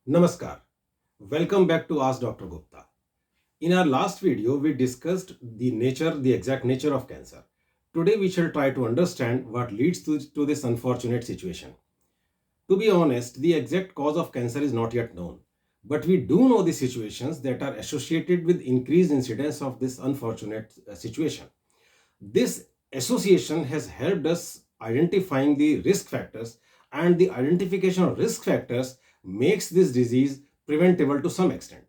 Namaskar. Welcome back to Ask Dr. Gupta. In our last video, we discussed the exact nature of cancer. Today, we shall try to understand what leads to this unfortunate situation. To be honest, the exact cause of cancer is not yet known, but we do know the situations that are associated with increased incidence of this unfortunate situation. This association has helped us identifying the risk factors, and the identification of risk factors makes this disease preventable to some extent.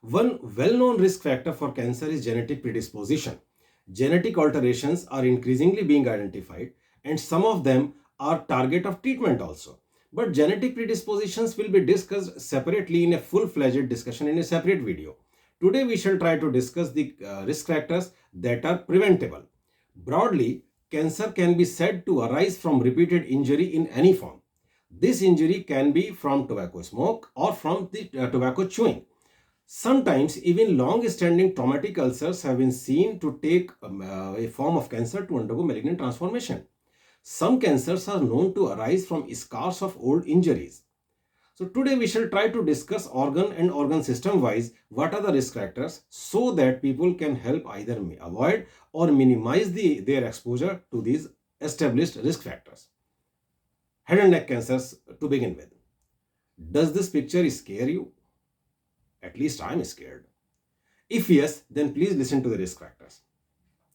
One well-known risk factor for cancer is genetic predisposition. Genetic alterations are increasingly being identified, and some of them are target of treatment also. But genetic predispositions will be discussed separately in a full-fledged discussion in a separate video. Today we shall try to discuss the risk factors that are preventable. Broadly, cancer can be said to arise from repeated injury in any form. This injury can be from tobacco smoke or from the tobacco chewing. Sometimes even long-standing traumatic ulcers have been seen to take a form of cancer to undergo malignant transformation. Some cancers are known to arise from scars of old injuries. So today we shall try to discuss organ and organ system wise what are the risk factors so that people can help either avoid or minimize their exposure to these established risk factors. Head and neck cancers to begin with. Does this picture scare you? At least I am scared. If yes, then please listen to the risk factors.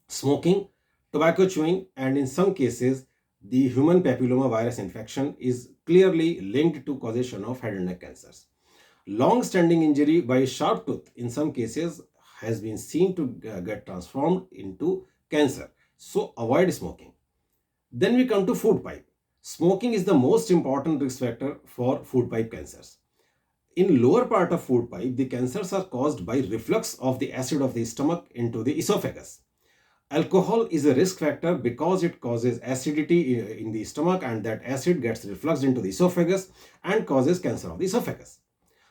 Smoking, tobacco chewing, and in some cases, the human papilloma virus infection is clearly linked to causation of head and neck cancers. Long-standing injury by a sharp tooth in some cases has been seen to get transformed into cancer. So avoid smoking. Then we come to food pipe. Smoking is the most important risk factor for food pipe cancers. In lower part of food pipe, the cancers are caused by reflux of the acid of the stomach into the esophagus. Alcohol is a risk factor because it causes acidity in the stomach, and that acid gets refluxed into the esophagus and causes cancer of the esophagus.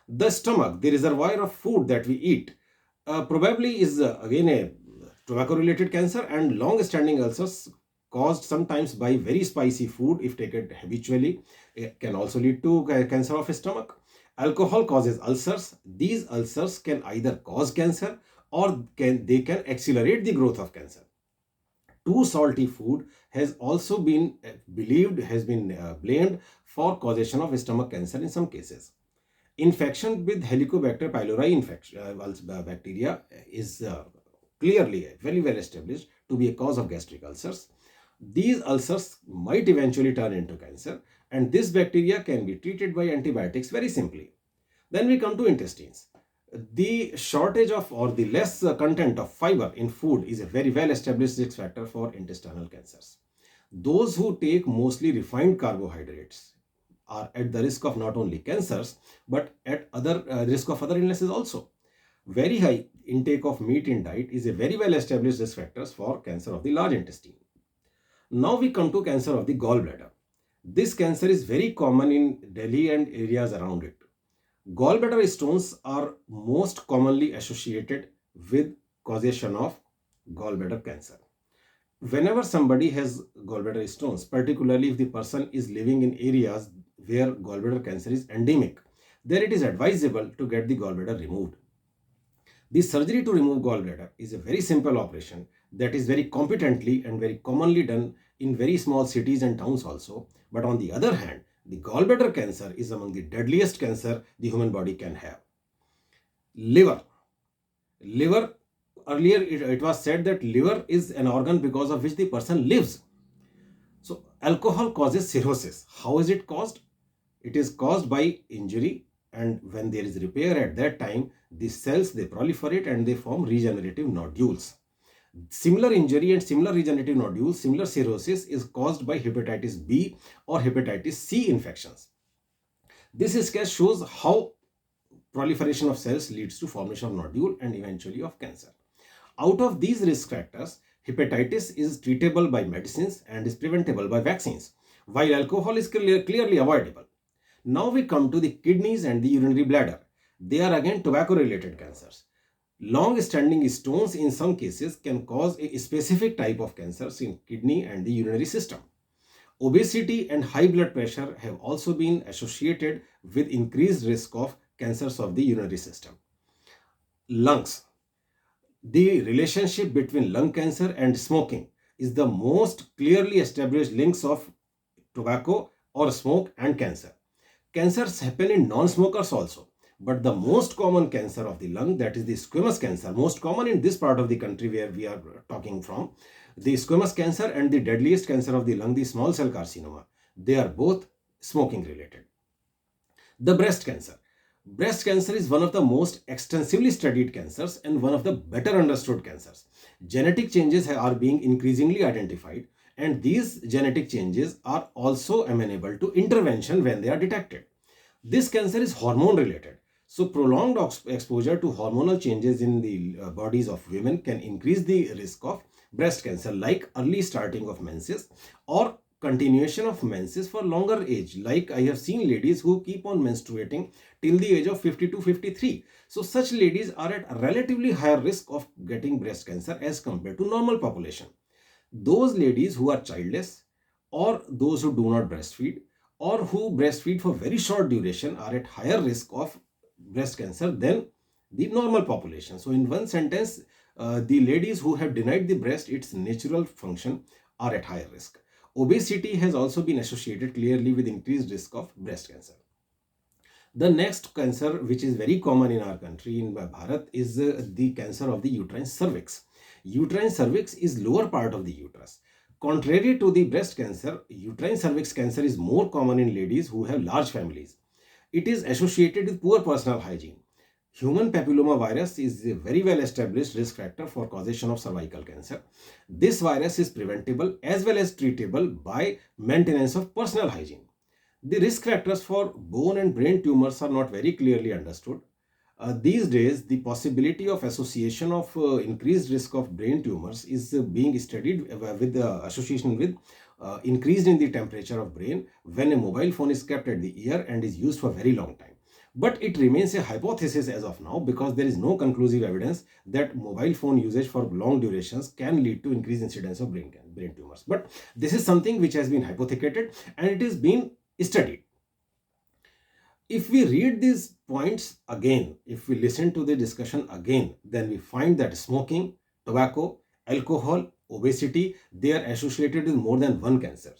The stomach, the reservoir of food that we eat, probably is again a tobacco related cancer, and long standing ulcers caused sometimes by very spicy food if taken habitually can also lead to cancer of stomach. Alcohol causes ulcers. These ulcers can either cause cancer or they can accelerate the growth of cancer. Too salty food has also been blamed for causation of stomach cancer in some cases. Infection with Helicobacter pylori bacteria is clearly very well established to be a cause of gastric ulcers. These ulcers might eventually turn into cancer, and this bacteria can be treated by antibiotics very simply. Then we come to intestines. The shortage of or the less content of fiber in food is a very well established risk factor for intestinal cancers. Those who take mostly refined carbohydrates are at the risk of not only cancers but at other risk of other illnesses also. Very high intake of meat in diet is a very well established risk factors for cancer of the large intestine. Now we come to cancer of the gallbladder. This cancer is very common in Delhi and areas around it. Gallbladder stones are most commonly associated with causation of gallbladder cancer. Whenever somebody has gallbladder stones, particularly if the person is living in areas where gallbladder cancer is endemic, then it is advisable to get the gallbladder removed. The surgery to remove gallbladder is a very simple operation that is very competently and very commonly done in very small cities and towns also. But on the other hand, the gallbladder cancer is among the deadliest cancer the human body can have. Liver. Liver, earlier it was said that liver is an organ because of which the person lives. So alcohol causes cirrhosis. How is it caused? It is caused by injury, and when there is repair at that time, the cells they proliferate and they form regenerative nodules. Similar injury and similar regenerative nodules, similar cirrhosis is caused by hepatitis B or hepatitis C infections. This case shows how proliferation of cells leads to formation of nodule and eventually of cancer. Out of these risk factors, hepatitis is treatable by medicines and is preventable by vaccines, while alcohol is clearly avoidable. Now we come to the kidneys and the urinary bladder. They are again tobacco related cancers. Long-standing stones in some cases can cause a specific type of cancers in kidney and the urinary system. Obesity and high blood pressure have also been associated with increased risk of cancers of the urinary system. Lungs. The relationship between lung cancer and smoking is the most clearly established links of tobacco or smoke and cancer. Cancers happen in non-smokers also, but the most common cancer of the lung, that is the squamous cancer, most common in this part of the country where we are talking from, the squamous cancer and the deadliest cancer of the lung, the small cell carcinoma, they are both smoking related. The breast cancer. Breast cancer is one of the most extensively studied cancers and one of the better understood cancers. Genetic changes are being increasingly identified, and these genetic changes are also amenable to intervention when they are detected. This cancer is hormone related. So, prolonged exposure to hormonal changes in the bodies of women can increase the risk of breast cancer, like early starting of menses or continuation of menses for longer age. Like I have seen ladies who keep on menstruating till the age of 50 to 53. So, such ladies are at a relatively higher risk of getting breast cancer as compared to normal population. Those ladies who are childless or those who do not breastfeed or who breastfeed for very short duration are at higher risk of breast cancer than the normal population. So in one sentence, the ladies who have denied the breast its natural function are at higher risk. Obesity has also been associated clearly with increased risk of breast cancer. The next cancer, which is very common in our country, in Bharat, is the cancer of the uterine cervix. Uterine cervix is lower part of the uterus. Contrary to the breast cancer, uterine cervix cancer is more common in ladies who have large families. It is associated with poor personal hygiene. Human papilloma virus is a very well established risk factor for causation of cervical cancer. This virus is preventable as well as treatable by maintenance of personal hygiene. The risk factors for bone and brain tumors are not very clearly understood. These days, the possibility of association of increased risk of brain tumors is being studied with the association with increased in the temperature of brain when a mobile phone is kept at the ear and is used for a very long time. But it remains a hypothesis as of now because there is no conclusive evidence that mobile phone usage for long durations can lead to increased incidence of brain tumors. But this is something which has been hypothecated and it is being studied. If we read these points again, if we listen to the discussion again, then we find that smoking, tobacco, alcohol, obesity, they are associated with more than one cancer.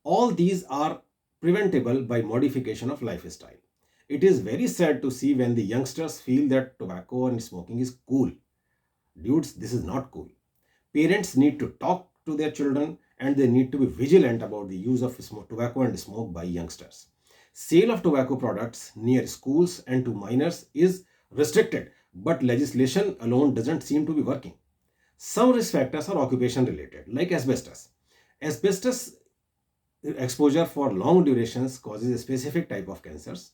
All these are preventable by modification of lifestyle. It is very sad to see when the youngsters feel that tobacco and smoking is cool. Dudes, this is not cool. Parents need to talk to their children and they need to be vigilant about the use of tobacco and smoke by youngsters. Sale of tobacco products near schools and to minors is restricted, but legislation alone doesn't seem to be working. Some risk factors are occupation related, like asbestos. Asbestos exposure for long durations causes a specific type of cancers.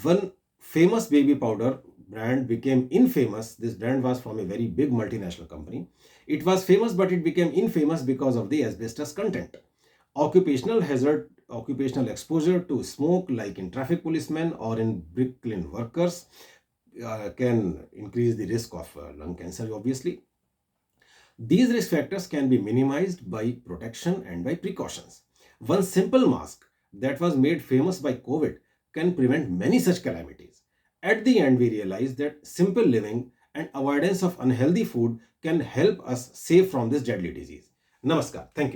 One famous baby powder brand became infamous. This brand was from a very big multinational company. It was famous, but it became infamous because of the asbestos content. Occupational hazard, occupational exposure to smoke, like in traffic policemen or in bricklayer workers, can increase the risk of lung cancer, obviously. These risk factors can be minimized by protection and by precautions. One simple mask that was made famous by COVID can prevent many such calamities. At the end, we realize that simple living and avoidance of unhealthy food can help us save from this deadly disease. Namaskar. Thank you.